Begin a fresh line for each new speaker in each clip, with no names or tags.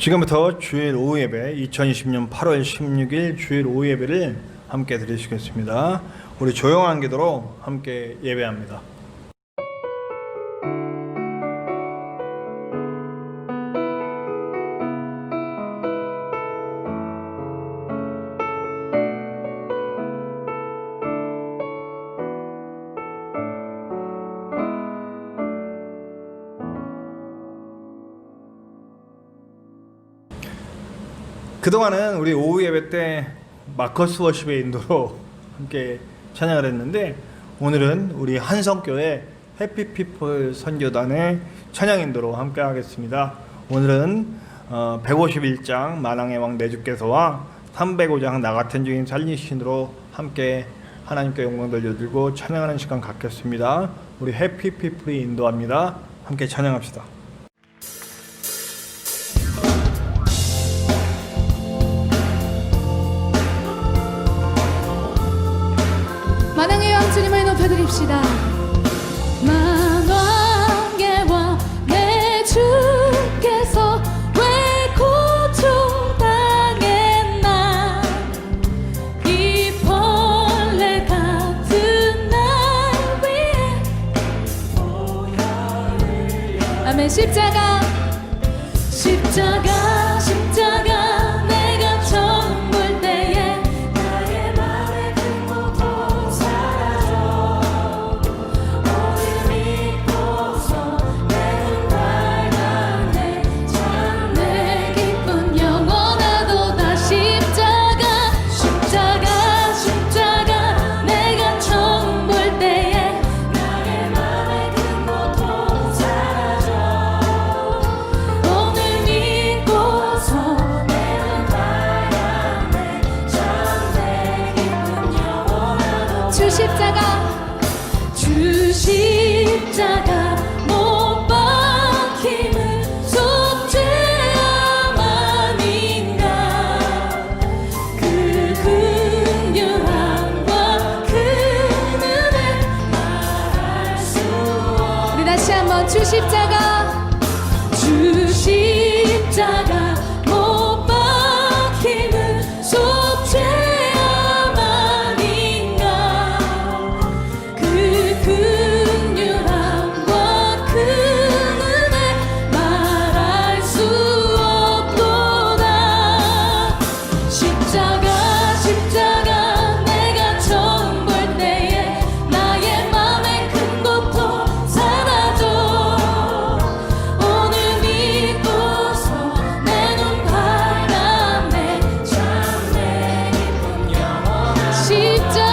지금부터 주일 오후 예배 2020년 8월 16일 주일 오후 예배를 함께 드리시겠습니다. 우리 조용한 기도로 함께 예배합니다. 그동안은 우리 오후 예배 때 마커스 워십의 인도로 함께 찬양을 했는데, 오늘은 우리 한성교회 해피피플 선교단의 찬양 인도로 함께 하겠습니다. 오늘은 151장 만왕의 왕 내 주께서와 305장 나 같은 주인 살리신으로 함께 하나님께 영광 돌려드리고 찬양하는 시간 갖겠습니다. 우리 해피피플이 인도합니다. 함께 찬양합시다.
만왕의 왕 주님을 높여드립시다. 만왕의 왕 내 주께서 왜 고통당했나, 이 벌레 같은 날 위해 아멘. 십자가 내가 처음 볼 때에 나의 맘에 큰 고통 사라져. 오늘 믿고서 내 눈 밝았네. 참 내 기쁨 영원하도다. 십자가 내가 처음 볼 때에 나의 맘에 큰 고통 사라져. 오늘 믿고서 내 눈 밝았네. 참 내 기쁨 영원하도다. 주 십자가 못 박힘은 속죄함 아닌가. 그 긍휼함과 그 은혜 말할 수 없. 우리 다시 한번 주 십자가 못 박힘은 속죄함 아닌가. 그 긍휼함과 그 은혜 말할 수 없도다. 십자가 내가 처음 볼 때에 나의 맘에 큰 고통 사라져. 오늘 믿고서 내 눈 밝았네. 참 내 기쁨 영원하도다. 십자가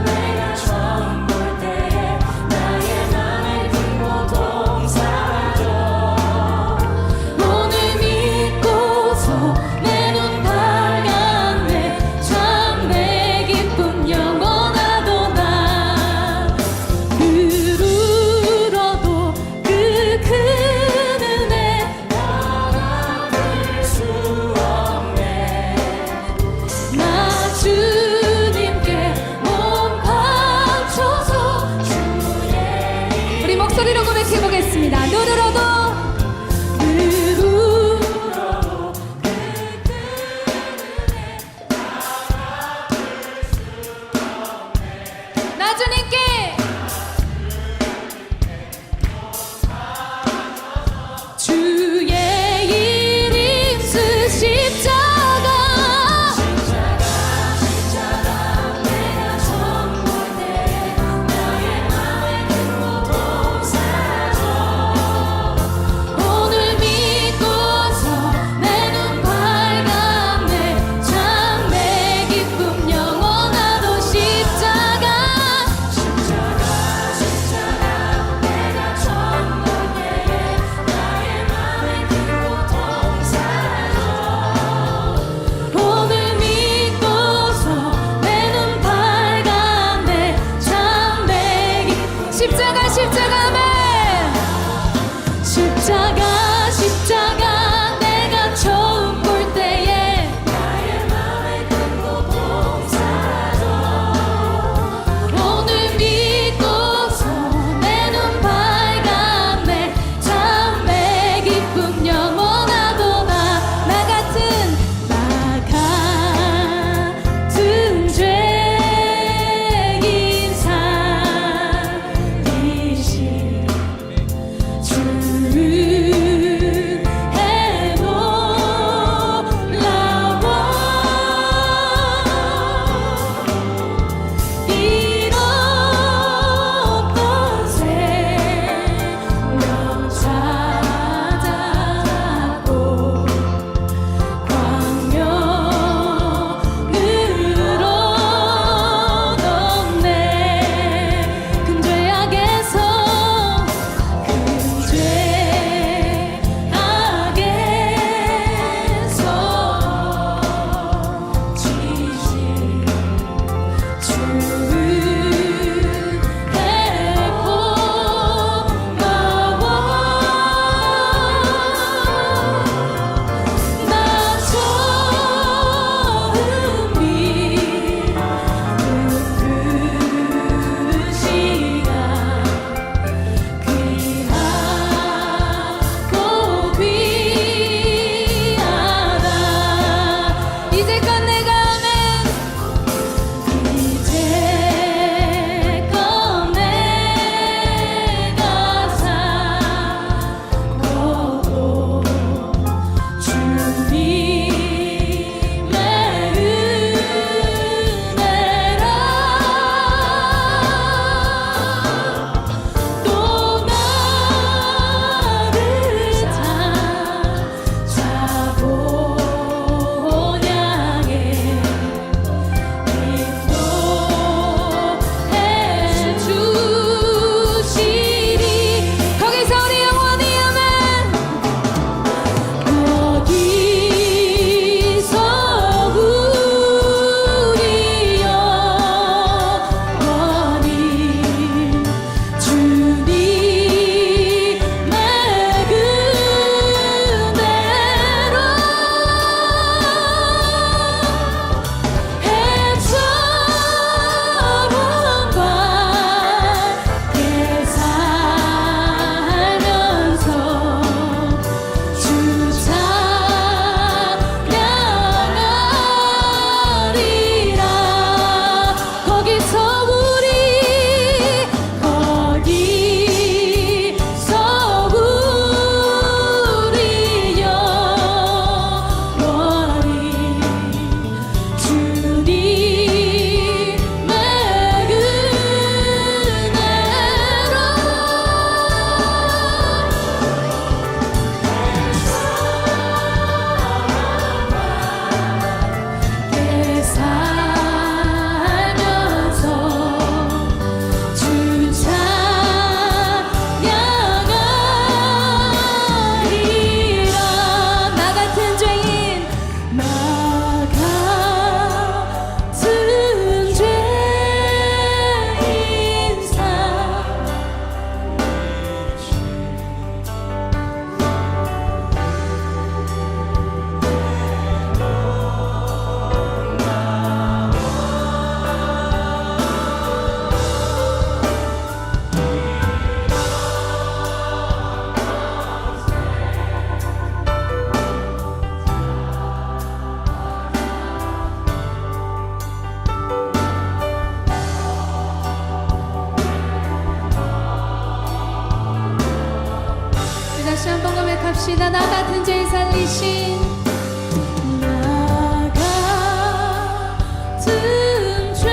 내가 처음 볼 때에 나의 맘에 큰 고통 사라져. 오늘 믿고서 내 눈 밝았네. 참 내 기쁨 영원하도다. 그루러도 그 큰 은혜 알아볼 수 없네. 나 주님께 몸 바쳐서 주의 우리 목소리로 고백해보겠습니다. 눈으로도 나 주님께 주의 이름 쓰. 십자가 내가 처음 볼 때에 나의 맘에 큰 고통 사라져. 오늘 믿고서 내 눈 밝았네. 참 내 기쁨 영원하도. 십자가 내가 처음 볼 때에 나의 맘에 큰 고통 사라져. 오늘 믿고서 내 눈 밝았네. 참 내 기쁨. 십자가 아멘. 십자가 내가 처음 볼 때에 나의 맘에 큰 고통 사라져. 오늘 믿고서 내 눈 밝았네. 참 고백합시다. 나 같은 죄 살리신 나 같은 죄인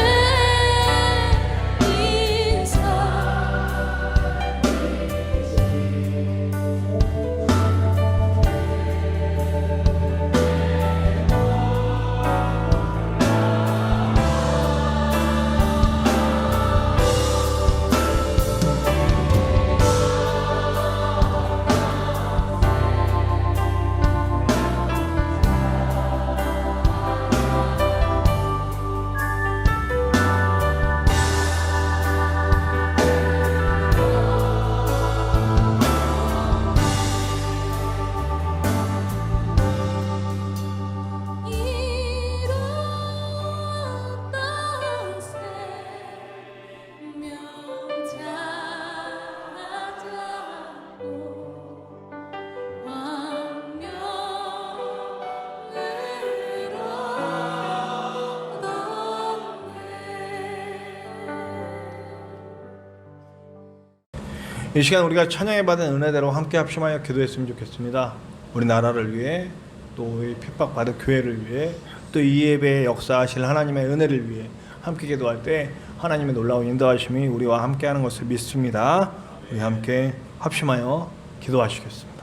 이 시간 우리가 찬양에 받은 은혜대로 함께 합심하여 기도했으면 좋겠습니다. 우리 나라를 위해, 또 이 핍박받은 교회를 위해, 또 이 예배에 역사하실 하나님의 은혜를 위해 함께 기도할 때 하나님의 놀라운 인도하심이 우리와 함께하는 것을 믿습니다. 우리 함께 합심하여 기도하시겠습니다.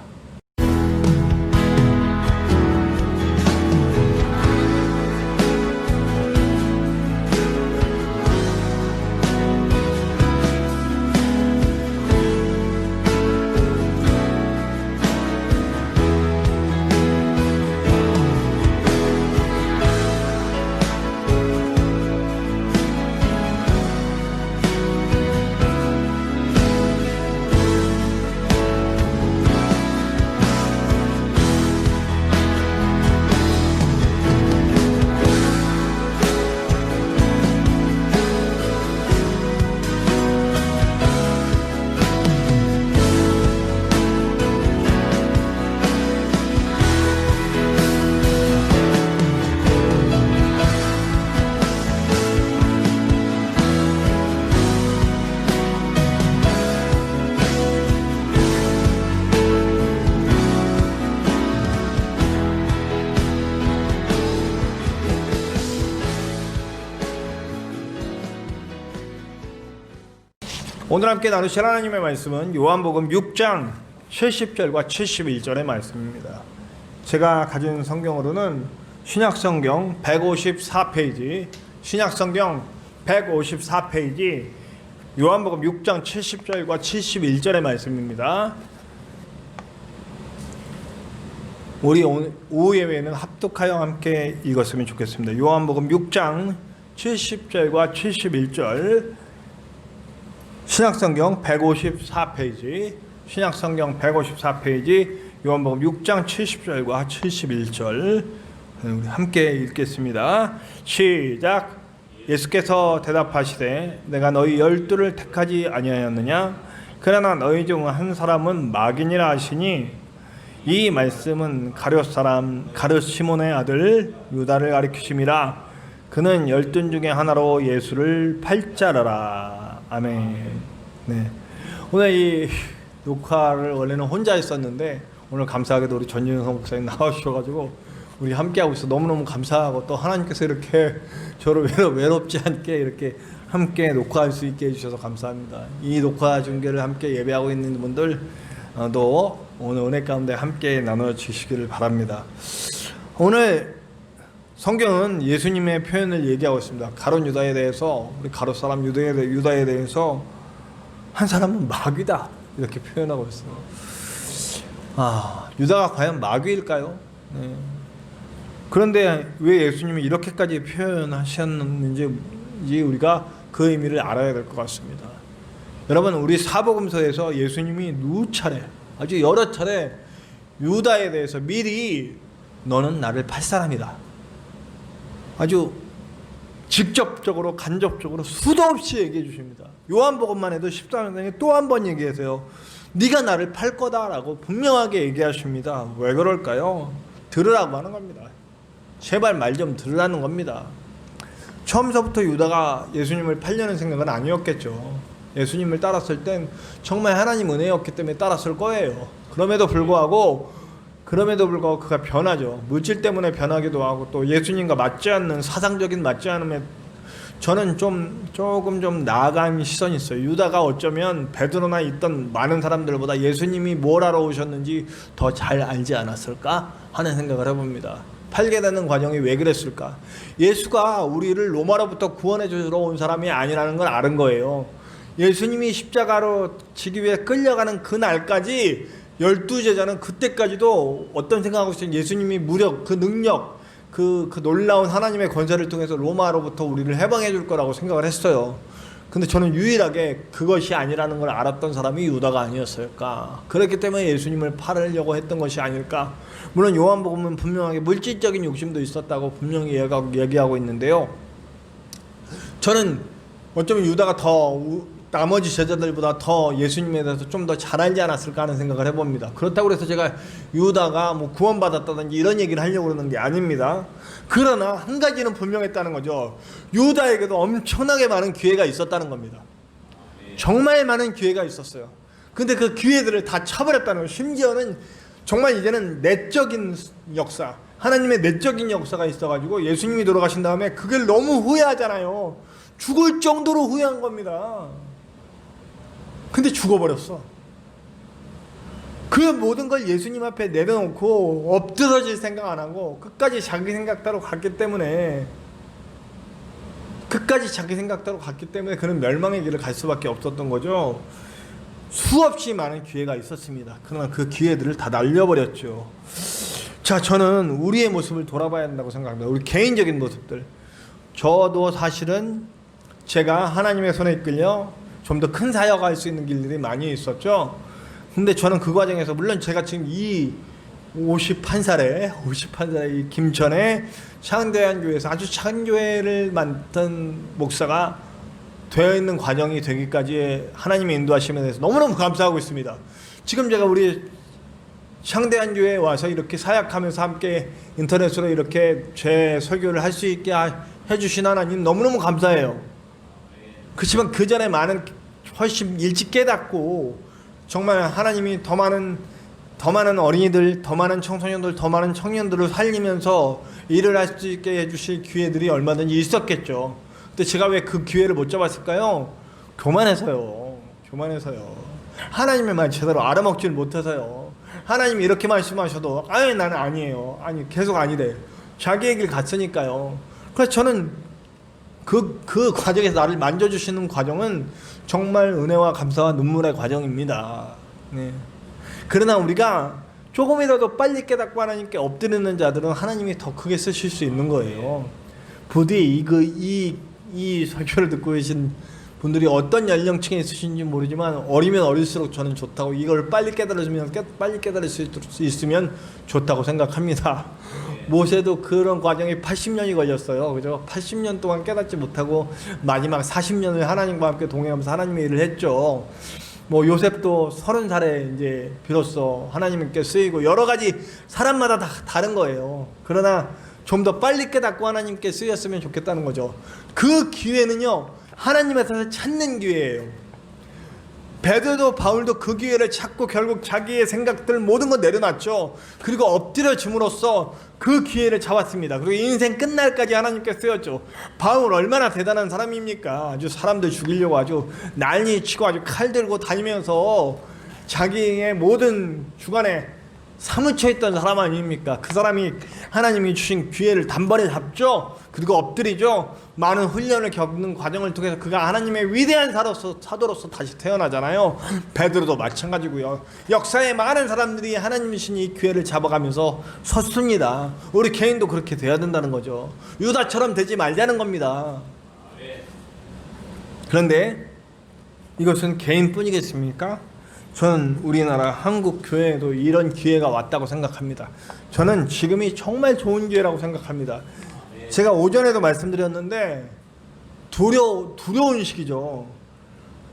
오늘 함께 나누실 하나님의 말씀은 요한복음 6장 70절과 71절의 말씀입니다. 제가 가진 성경으로는 신약성경 154페이지, 신약성경 154페이지 요한복음 6장 70절과 71절의 말씀입니다. 우리 오후 예배는 합독하여 함께 읽었으면 좋겠습니다. 요한복음 6장 70절과 71절, 신약성경 154페이지, 신약성경 154페이지 요한복음 6장 70절과 71절 우리 함께 읽겠습니다. 시작. 예수께서 대답하시되 내가 너희 12를 택하지 아니하였느냐? 그러나 너희 중 한 사람은 마귀니라 하시니, 이 말씀은 가룟 사람 가룟 시몬의 아들 유다를 가리키심이라. 그는 12 중에 하나로 예수를 팔자라라. 아멘. 네. 오늘 이 녹화를 원래는 혼자 했었는데 오늘 감사하게도 우리 전진성 목사님 나와주셔가지고 우리 함께하고 있어 너무너무 감사하고, 또 하나님께서 이렇게 저를 외롭지 않게 이렇게 함께 녹화할 수 있게 해주셔서 감사합니다. 이 녹화 중계를 함께 예배하고 있는 분들도 오늘 은혜 가운데 함께 나눠주시기를 바랍니다. 오늘 성경은 예수님의 표현을 얘기하고 있습니다. 가룟 유다에 대해서, 우리 가룟 사람 유다에 대해서 한 사람은 마귀다 이렇게 표현하고 있어요. 유다가 과연 마귀일까요? 네. 그런데 왜 예수님이 이렇게까지 표현하셨는지 우리가 그 의미를 알아야 될 것 같습니다. 여러분, 우리 사복음서에서 예수님이 누차례, 아주 여러 차례 유다에 대해서 미리 너는 나를 팔 사람이다, 아주 직접적으로 간접적으로 수도 없이 얘기해 주십니다. 요한복음만 해도 14장에 또 한 번 얘기하세요. 네가 나를 팔 거다라고 분명하게 얘기하십니다. 왜 그럴까요? 들으라고 하는 겁니다. 제발 말 좀 들으라는 겁니다. 처음서부터 유다가 예수님을 팔려는 생각은 아니었겠죠. 예수님을 따랐을 땐 정말 하나님 은혜였기 때문에 따랐을 거예요. 그럼에도 불구하고 그가 변하죠. 물질 때문에 변하기도 하고 또 예수님과 맞지 않는 사상적인 맞지 않음에 저는 조금 좀 나아간 시선이 있어요. 유다가 어쩌면 베드로나 있던 많은 사람들보다 예수님이 뭘 하러 오셨는지 더 잘 알지 않았을까 하는 생각을 해봅니다. 팔게 되는 과정이 왜 그랬을까? 예수가 우리를 로마로부터 구원해 주러 온 사람이 아니라는 걸 아는 거예요. 예수님이 십자가로 지기 위해 끌려가는 그 날까지 12제자는 그때까지도 어떤 생각하고 있어요? 예수님이 무력, 그 능력, 그 놀라운 하나님의 권세를 통해서 로마로부터 우리를 해방해 줄 거라고 생각을 했어요. 근데 저는 유일하게 그것이 아니라는 걸 알았던 사람이 유다가 아니었을까. 그렇기 때문에 예수님을 팔으려고 했던 것이 아닐까. 물론 요한복음은 분명하게 물질적인 욕심도 있었다고 분명히 얘기하고 있는데요. 저는 어쩌면 유다가 나머지 제자들보다 더 예수님에 대해서 좀 더 잘 알지 않았을까 하는 생각을 해봅니다. 그렇다고 해서 제가 유다가 뭐 구원받았다든지 이런 얘기를 하려고 그러는 게 아닙니다. 그러나 한 가지는 분명했다는 거죠. 유다에게도 엄청나게 많은 기회가 있었다는 겁니다. 정말 많은 기회가 있었어요. 근데 그 기회들을 다 차버렸다는 거예요. 심지어는 정말 이제는 내적인 역사, 하나님의 내적인 역사가 있어가지고 예수님이 돌아가신 다음에 그걸 너무 후회하잖아요. 죽을 정도로 후회한 겁니다. 근데 죽어버렸어. 그 모든 걸 예수님 앞에 내려놓고 엎드러질 생각 안 하고 끝까지 자기 생각대로 갔기 때문에 그는 멸망의 길을 갈 수밖에 없었던 거죠. 수없이 많은 기회가 있었습니다. 그러나 그 기회들을 다 날려버렸죠. 자, 저는 우리의 모습을 돌아봐야 한다고 생각합니다. 우리 개인적인 모습들. 저도 사실은 제가 하나님의 손에 이끌려 좀 더 큰 사역할 수 있는 길들이 많이 있었죠. 근데 저는 그 과정에서 물론 제가 지금 이 51살에 이 김천의 창대한교회에서 아주 작은 교회를 만든 목사가 되어 있는 과정이 되기까지 하나님의 인도하심에 대해서 너무너무 감사하고 있습니다. 지금 제가 우리 창대한교회에 와서 이렇게 사역하면서 함께 인터넷으로 이렇게 제 설교를 할 수 있게 해주신 하나님 너무너무 감사해요. 그렇지만 그 전에 훨씬 일찍 깨닫고 정말 하나님이 더 많은 어린이들, 더 많은 청소년들, 더 많은 청년들을 살리면서 일을 할 수 있게 해주실 기회들이 얼마든지 있었겠죠. 근데 제가 왜 그 기회를 못 잡았을까요? 교만해서요. 하나님의 말 제대로 알아먹질 못해서요. 하나님이 이렇게 말씀하셔도 나는 아니에요. 계속 아니래. 자기의 길 갔으니까요. 그래서 저는 그 과정에서 나를 만져주시는 과정은 정말 은혜와 감사와 눈물의 과정입니다. 네. 그러나 우리가 조금이라도 빨리 깨닫고 하나님께 엎드리는 자들은 하나님이 더 크게 쓰실 수 있는 거예요. 부디 이 설교를 듣고 계신 분들이 어떤 연령층에 있으신지 모르지만 어리면 어릴수록 저는 좋다고, 이걸 빨리 깨달을 수 있으면 좋다고 생각합니다. 모세도 그런 과정에 80년이 걸렸어요. 그죠? 80년 동안 깨닫지 못하고 마지막 40년을 하나님과 함께 동행하면서 하나님의 일을 했죠. 뭐 요셉도 30살에 이제 비로소 하나님께 쓰이고, 여러 가지 사람마다 다 다른 거예요. 그러나 좀 더 빨리 깨닫고 하나님께 쓰였으면 좋겠다는 거죠. 그 기회는요, 하나님에서 찾는 기회예요. 베드로도 바울도 그 기회를 찾고 결국 자기의 생각들 모든 거 내려놨죠. 그리고 엎드려줌으로써 그 기회를 잡았습니다. 그리고 인생 끝날까지 하나님께 쓰였죠. 바울 얼마나 대단한 사람입니까? 아주 사람들 죽이려고 아주 난리치고 아주 칼 들고 다니면서 자기의 모든 주관에 사무쳐 있던 사람 아닙니까? 그 사람이 하나님이 주신 기회를 단번에 잡죠. 그리고 엎드리죠. 많은 훈련을 겪는 과정을 통해서 그가 하나님의 위대한 사도로서 다시 태어나잖아요. 베드로도 마찬가지고요. 역사에 많은 사람들이 하나님이 주신 이 기회를 잡아가면서 섰습니다. 우리 개인도 그렇게 돼야 된다는 거죠. 유다처럼 되지 말자는 겁니다. 그런데 이것은 개인뿐이겠습니까? 저는 우리나라 한국 교회에도 이런 기회가 왔다고 생각합니다. 저는 지금이 정말 좋은 기회라고 생각합니다. 제가 오전에도 말씀드렸는데 두려운 시기죠.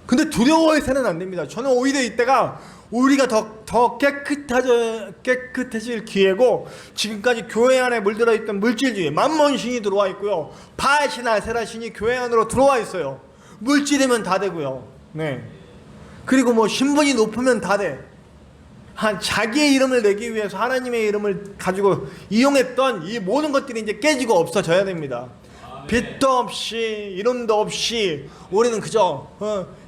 근데 두려워해서는 안 됩니다. 저는 오히려 이때가 우리가 더 깨끗해질 기회고, 지금까지 교회 안에 물들어 있던 물질주의, 만몬신이 들어와 있고요. 바알신 아세라신이 교회 안으로 들어와 있어요. 물질이면 다 되고요. 네. 그리고 뭐 신분이 높으면 다 돼. 자기의 이름을 내기 위해서 하나님의 이름을 가지고 이용했던 이 모든 것들이 이제 깨지고 없어져야 됩니다. 빛도 없이 이름도 없이 우리는 그저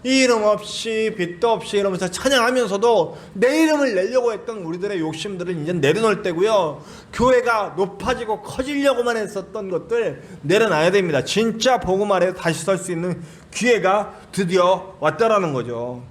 이름 없이 빛도 없이 이러면서 찬양하면서도 내 이름을 내려고 했던 우리들의 욕심들은 이제 내려놓을 때고요. 교회가 높아지고 커지려고만 했었던 것들 내려놔야 됩니다. 진짜 복음 아래 다시 설 수 있는 기회가 드디어 왔다라는 거죠.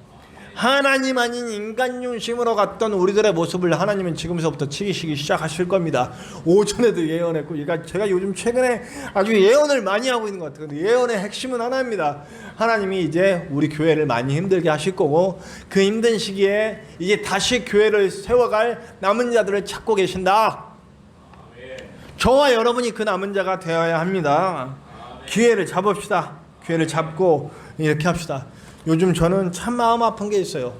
하나님 아닌 인간 중심으로 갔던 우리들의 모습을 하나님은 지금서부터 치기 시작하실 겁니다. 오전에도 예언했고, 제가 요즘 최근에 아주 예언을 많이 하고 있는 것 같아요. 예언의 핵심은 하나입니다. 하나님이 이제 우리 교회를 많이 힘들게 하실 거고, 그 힘든 시기에 이제 다시 교회를 세워갈 남은 자들을 찾고 계신다. 저와 여러분이 그 남은 자가 되어야 합니다. 기회를 잡읍시다. 기회를 잡고 이렇게 합시다. 요즘 저는 참 마음 아픈 게 있어요.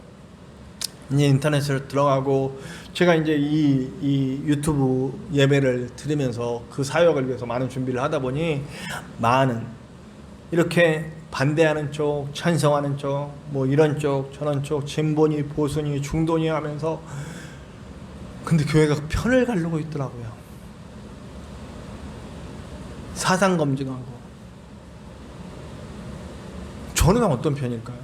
이제 인터넷을 들어가고 제가 이제 이 유튜브 예배를 들으면서 그 사역을 위해서 많은 준비를 하다 보니 많은 이렇게 반대하는 쪽, 찬성하는 쪽, 뭐 이런 쪽, 저런 쪽, 진보니 보수니 중도니 하면서 근데 교회가 편을 가르고 있더라고요. 사상 검증하고. 저는 어떤 편일까요?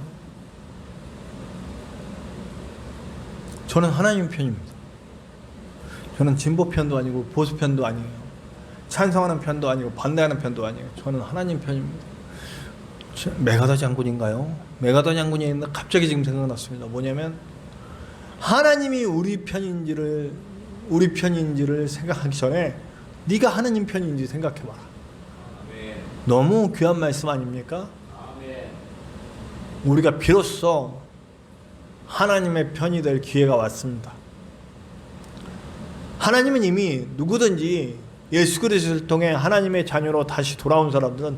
저는 하나님 편입니다. 저는 진보 편도 아니고 보수 편도 아니에요. 찬성하는 편도 아니고 반대하는 편도 아니에요. 저는 하나님 편입니다. 메가더 장군인가요? 메가더 장군이 있는데 갑자기 지금 생각났습니다. 뭐냐면 하나님이 우리 편인지를 생각하기 전에 네가 하나님 편인지 생각해봐라. 너무 귀한 말씀 아닙니까? 우리가 비로소 하나님의 편이 될 기회가 왔습니다. 하나님은 이미 누구든지 예수 그리스도를 통해 하나님의 자녀로 다시 돌아온 사람들은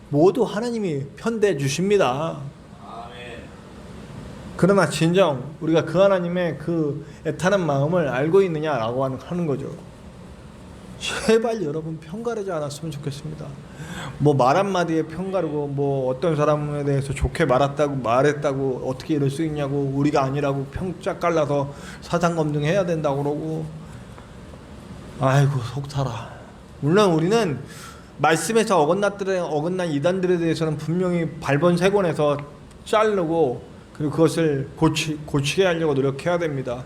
모두 하나님이 편대 주십니다. 그러나 진정 우리가 그 하나님의 그 애타는 마음을 알고 있느냐라고 하는 거죠. 제발 여러분 편가르지 않았으면 좋겠습니다. 뭐 말 한마디에 편가르고 뭐 어떤 사람에 대해서 좋게 말했다고 어떻게 이럴 수 있냐고 우리가 아니라고 평짝 갈라서 사상 검증해야 된다고 그러고 아이고 속 타라. 물론 우리는 말씀에서 어긋난 이단들에 대해서는 분명히 발본색원해서 자르고 그리고 그것을 고치게 하려고 노력해야 됩니다.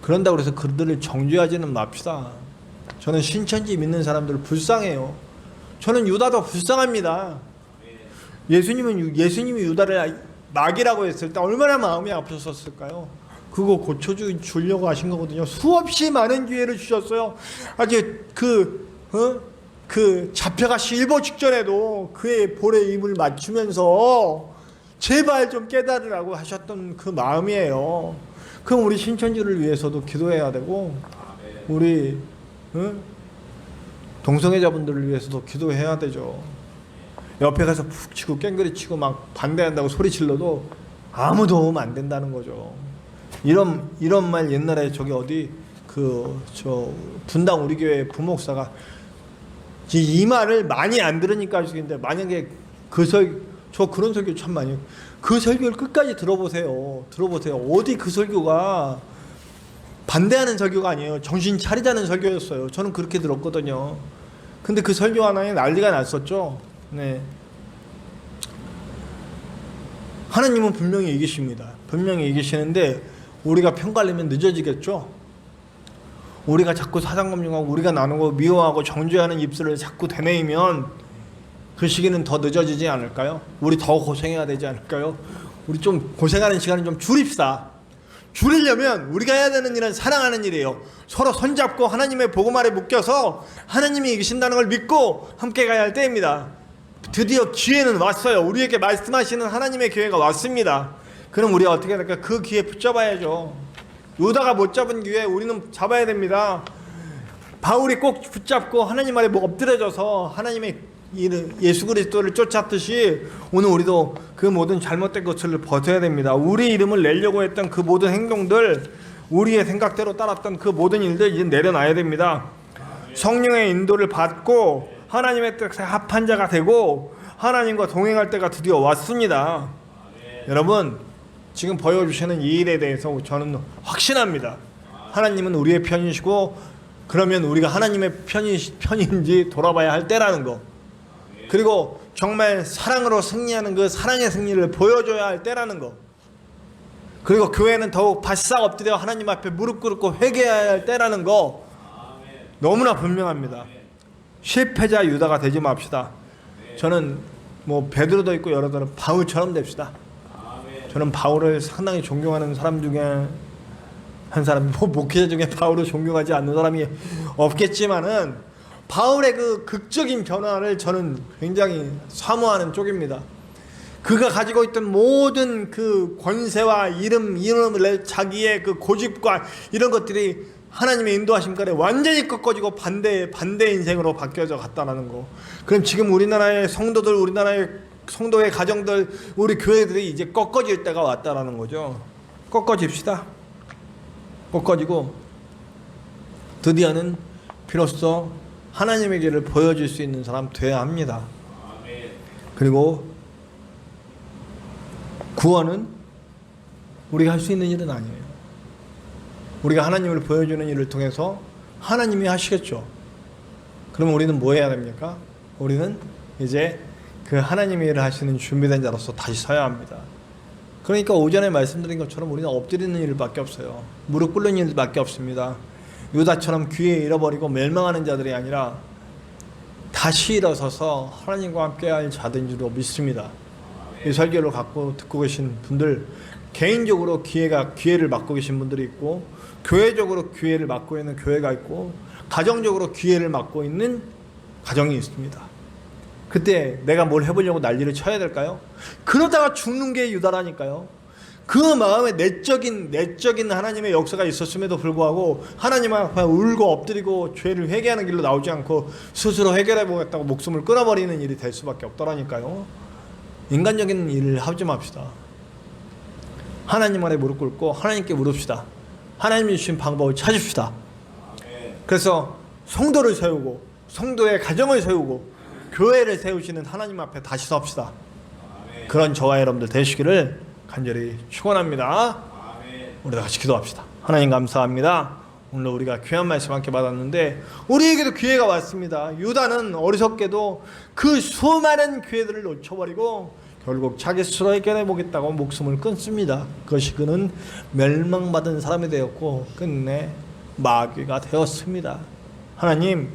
그런다고 해서 그들을 정죄하지는 맙시다. 저는 신천지 믿는 사람들 불쌍해요. 저는 유다도 불쌍합니다. 예수님이 유다를 마귀라고 했을 때 얼마나 마음이 아프셨을까요? 그거 고쳐주려고 하신 거거든요. 수없이 많은 기회를 주셨어요. 아직 그 잡혀가시 일보 직전에도 그의 볼에 입을 맞추면서 제발 좀 깨달으라고 하셨던 그 마음이에요. 그럼 우리 신천지를 위해서도 기도해야 되고 우리 동성애자분들을 위해서도 기도해야 되죠. 옆에 가서 푹 치고 깽그리 치고 막 반대한다고 소리 질러도 아무 도움 안 된다는 거죠. 이런 말 옛날에 저기 어디 분당 우리 교회 부목사가 이 말을 많이 안 들으니까 하시는데 만약에 저 그런 설교 참 많이 그 설교를 끝까지 들어보세요. 어디 그 설교가 반대하는 설교가 아니에요. 정신 차리자는 설교였어요. 저는 그렇게 들었거든요. 근데 그 설교 하나에 난리가 났었죠. 네. 하나님은 분명히 이기십니다. 분명히 이기시는데 우리가 편가르면 늦어지겠죠. 우리가 자꾸 사상검증하고 우리가 나누고 미워하고 정죄하는 입술을 자꾸 되뇌이면 그 시기는 더 늦어지지 않을까요? 우리 더 고생해야 되지 않을까요? 우리 좀 고생하는 시간을 좀 줄입시다. 줄이려면 우리가 해야 되는 일은 사랑하는 일이에요. 서로 손잡고 하나님의 복음 아래 묶여서 하나님이 이기신다는 걸 믿고 함께 가야 할 때입니다. 드디어 기회는 왔어요. 우리에게 말씀하시는 하나님의 기회가 왔습니다. 그럼 우리가 어떻게 할까? 그 기회 붙잡아야죠. 유다가 못 잡은 기회 우리는 잡아야 됩니다. 바울이 꼭 붙잡고 하나님 아래 엎드려져서 하나님의 예수 그리스도를 쫓았듯이 오늘 우리도 그 모든 잘못된 것을 벗어야 됩니다. 우리 이름을 내려고 했던 그 모든 행동들, 우리의 생각대로 따랐던 그 모든 일들 이제 내려놔야 됩니다. 성령의 인도를 받고 하나님의 뜻에 합한 자가 되고 하나님과 동행할 때가 드디어 왔습니다. 여러분 지금 보여주시는 이 일에 대해서 저는 확신합니다. 하나님은 우리의 편이시고 그러면 우리가 하나님의 편인지 돌아봐야 할 때라는 거. 그리고 정말 사랑으로 승리하는 그 사랑의 승리를 보여줘야 할 때라는 거. 그리고 교회는 더욱 바싹 엎드려 하나님 앞에 무릎 꿇고 회개해야 할 때라는 거 너무나 분명합니다. 실패자 유다가 되지 맙시다. 저는 뭐 베드로도 있고 여러분은 바울처럼 됩시다. 저는 바울을 상당히 존경하는 사람 중에 한 사람, 뭐 목회자 중에 바울을 존경하지 않는 사람이 없겠지만은 바울의 그 극적인 변화를 저는 굉장히 사모하는 쪽입니다. 그가 가지고 있던 모든 그 권세와 이름을 자기의 그 고집과 이런 것들이 하나님의 인도하심 가래 완전히 꺾어지고 반대 인생으로 바뀌어져 갔다는 거. 그럼 지금 우리나라의 성도들, 우리나라의 성도의 가정들, 우리 교회들이 이제 꺾어질 때가 왔다라는 거죠. 꺾어집시다. 꺾어지고 드디어는 비로소 하나님의 길을 보여줄 수 있는 사람 돼야 합니다. 그리고 구원은 우리가 할 수 있는 일은 아니에요. 우리가 하나님을 보여주는 일을 통해서 하나님이 하시겠죠. 그러면 우리는 뭐 해야 됩니까? 우리는 이제 그 하나님의 일을 하시는 준비된 자로서 다시 서야 합니다. 그러니까 오전에 말씀드린 것처럼 우리는 엎드리는 일밖에 없어요. 무릎 꿇는 일밖에 없습니다. 유다처럼 귀에 잃어버리고 멸망하는 자들이 아니라 다시 일어서서 하나님과 함께할 자들인 줄로 믿습니다. 이 설교를 듣고 계신 분들, 개인적으로 기회를 맡고 계신 분들이 있고, 교회적으로 기회를 맡고 있는 교회가 있고, 가정적으로 기회를 맡고 있는 가정이 있습니다. 그때 내가 뭘 해보려고 난리를 쳐야 될까요? 그러다가 죽는 게 유다라니까요. 그 마음에 내적인 하나님의 역사가 있었음에도 불구하고 하나님 앞에 울고 엎드리고 죄를 회개하는 길로 나오지 않고 스스로 해결해 보겠다고 목숨을 끊어버리는 일이 될 수밖에 없더라니까요. 인간적인 일을 하지 맙시다. 하나님 안에 무릎 꿇고 하나님께 물읍시다. 하나님이 주신 방법을 찾읍시다. 그래서 성도를 세우고 성도의 가정을 세우고 교회를 세우시는 하나님 앞에 다시 섭시다. 그런 저와 여러분들 되시기를 간절히 축원합니다. 우리 같이 기도합시다. 하나님 감사합니다. 오늘 우리가 귀한 말씀 함께 받았는데 우리에게도 기회가 왔습니다. 유다는 어리석게도 그 수많은 기회들을 놓쳐버리고 결국 자기 스스로 해결해 보겠다고 목숨을 끊습니다. 그것이 그는 멸망받은 사람이 되었고 끝내 마귀가 되었습니다. 하나님,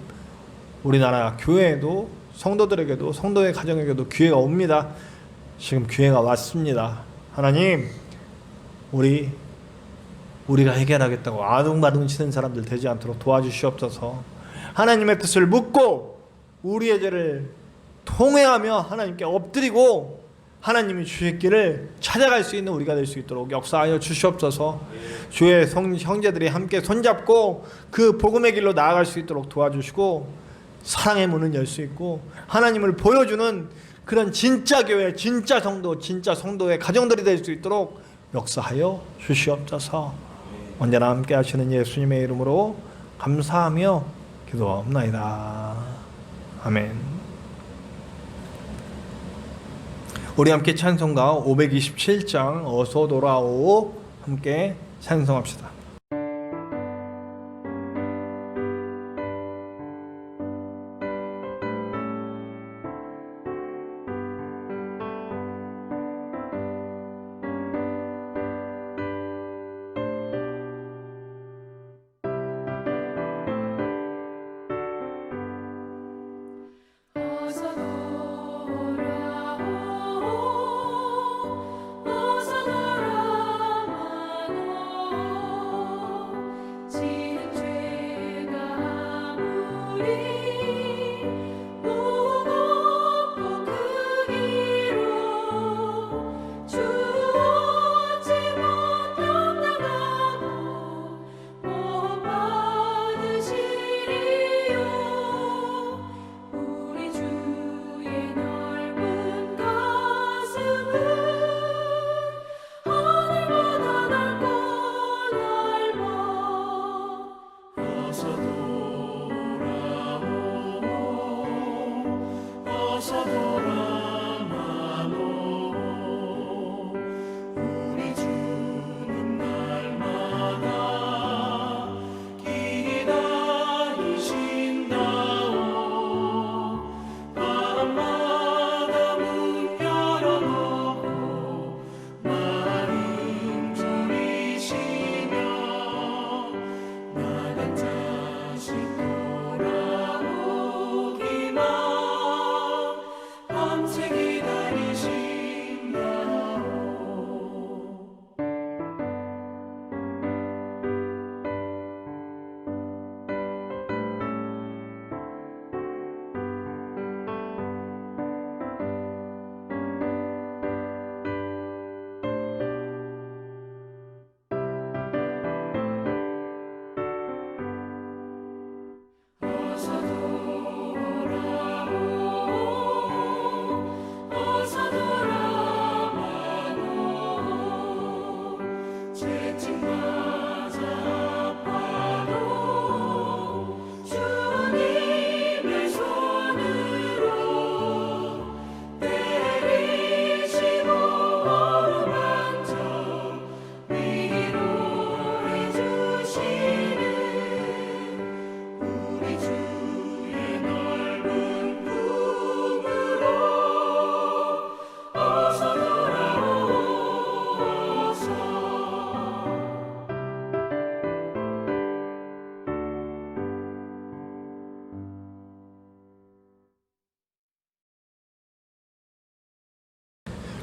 우리나라 교회에도 성도들에게도 성도의 가정에게도 기회가 옵니다. 지금 기회가 왔습니다. 하나님, 우리가 해결하겠다고 아둥바둥 치는 사람들 되지 않도록 도와주시옵소서. 하나님의 뜻을 묻고 우리의 죄를 통회하며 하나님께 엎드리고 하나님이 주실 길을 찾아갈 수 있는 우리가 될 수 있도록 역사하여 주시옵소서. 주의 형제들이 함께 손잡고 그 복음의 길로 나아갈 수 있도록 도와주시고 사랑의 문을 열 수 있고 하나님을 보여주는 그런 진짜 교회, 진짜 성도, 진짜 성도의 가정들이 될 수 있도록 역사하여 주시옵소서. 언제나 함께 하시는 예수님의 이름으로 감사하며 기도하옵나이다. 아멘. 우리 함께 찬송가 527장 어서 돌아오 함께 찬송합시다.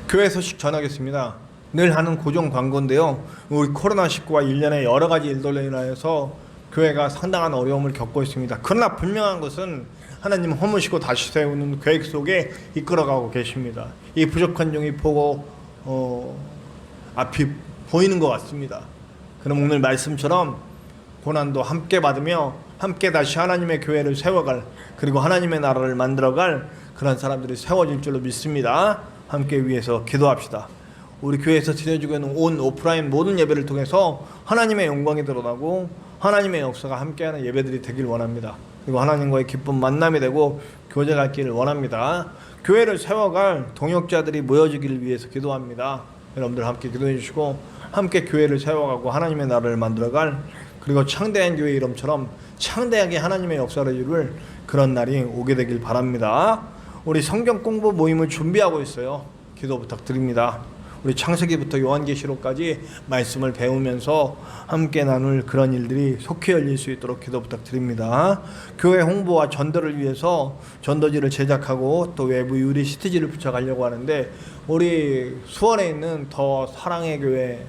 교회 소식 전하겠습니다. 늘 하는 고정 광고인데요. 우리 코로나19와 일련의 여러 가지 일들로 인하여서 교회가 상당한 어려움을 겪고 있습니다. 그러나 분명한 것은 하나님 허무시고 다시 세우는 계획 속에 이끌어가고 계십니다. 이 부족한 종이 보고 앞이 보이는 것 같습니다. 그럼 오늘 말씀처럼 고난도 함께 받으며 함께 다시 하나님의 교회를 세워갈, 그리고 하나님의 나라를 만들어갈 그런 사람들이 세워질 줄로 믿습니다. 함께 위해서 기도합시다. 우리 교회에서 드려지고 있는 온 오프라인 모든 예배를 통해서 하나님의 영광이 드러나고 하나님의 역사가 함께하는 예배들이 되길 원합니다. 그리고 하나님과의 기쁜 만남이 되고 교제가 있기를 원합니다. 교회를 세워갈 동역자들이 모여지기를 위해서 기도합니다. 여러분들 함께 기도해 주시고 함께 교회를 세워가고 하나님의 나라를 만들어갈, 그리고 창대한 교회 이름처럼 창대하게 하나님의 역사를 이룰 그런 날이 오게 되길 바랍니다. 우리 성경 공부 모임을 준비하고 있어요. 기도 부탁드립니다. 우리 창세기부터 요한계시록까지 말씀을 배우면서 함께 나눌 그런 일들이 속히 열릴 수 있도록 기도 부탁드립니다. 교회 홍보와 전도를 위해서 전도지를 제작하고 또 외부 유리 시티지를 붙여가려고 하는데, 우리 수원에 있는 더 사랑의 교회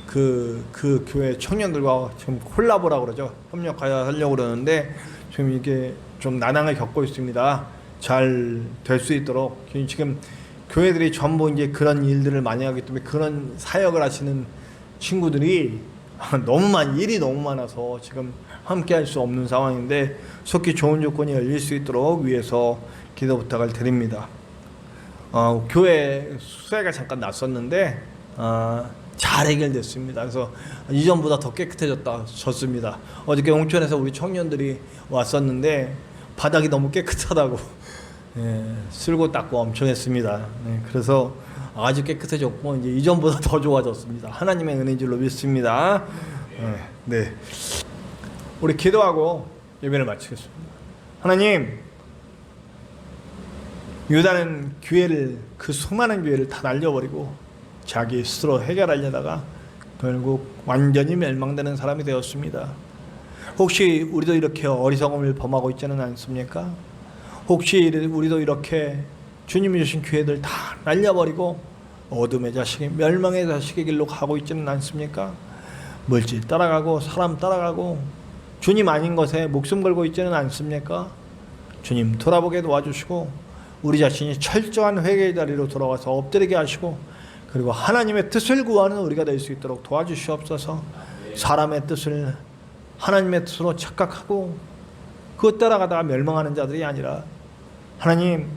그 교회 청년들과 지금 콜라보라고 그러죠. 협력하여 하려고 그러는데 지금 이게 좀 난항을 겪고 있습니다. 잘 될 수 있도록 지금 교회들이 전부 이제 그런 일들을 많이 하기 때문에 그런 사역을 하시는 친구들이 일이 너무 많아서 지금 함께 할 수 없는 상황인데 속히 좋은 조건이 열릴 수 있도록 위해서 기도 부탁을 드립니다. 교회 수해가 잠깐 났었는데 잘 해결됐습니다. 그래서 이전보다 더 깨끗해졌습니다. 어저께 온천에서 우리 청년들이 왔었는데 바닥이 너무 깨끗하다고 쓸고 닦고 엄청 했습니다. 그래서 아주 깨끗해졌고 이제 이전보다 더 좋아졌습니다. 하나님의 은혜인 줄로 믿습니다. 네, 우리 기도하고 예배를 마치겠습니다. 하나님, 유다는 그 수많은 교회를 다 날려버리고 자기 스스로 해결하려다가 결국 완전히 멸망되는 사람이 되었습니다. 혹시 우리도 이렇게 어리석음을 범하고 있지는 않습니까? 혹시 우리도 이렇게 주님이 주신 교회들 다 날려버리고 어둠의 자식이 멸망의 자식의 길로 가고 있지는 않습니까? 물질 따라가고 사람 따라가고 주님 아닌 것에 목숨 걸고 있지는 않습니까? 주님 돌아보게 도와주시고 우리 자신이 철저한 회개의 자리로 돌아와서 엎드리게 하시고, 그리고 하나님의 뜻을 구하는 우리가 될 수 있도록 도와주시옵소서. 사람의 뜻을 하나님의 뜻으로 착각하고 그것 따라가다가 멸망하는 자들이 아니라 하나님,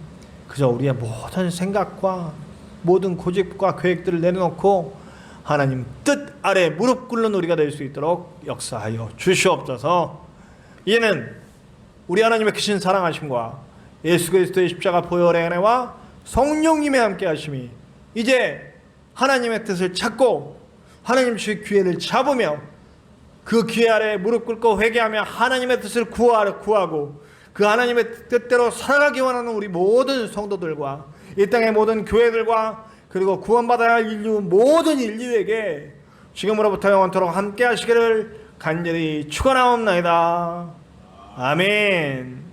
그저 우리의 모든 생각과 모든 고집과 계획들을 내려놓고 하나님 뜻 아래 무릎 꿇는 우리가 될 수 있도록 역사하여 주시옵소서. 이는 우리 하나님의 크신 사랑하심과 예수 그리스도의 십자가 보혈의 은혜와 성령님의 함께 하심이 이제 하나님의 뜻을 찾고 하나님 주의 기회를 잡으며 그 기회 아래 무릎 꿇고 회개하며 하나님의 뜻을 구하고 그 하나님의 뜻대로 살아가기 원하는 우리 모든 성도들과 이 땅의 모든 교회들과 그리고 구원받아야 할 모든 인류에게 지금으로부터 영원토록 함께 하시기를 간절히 축원하옵나이다. 아멘.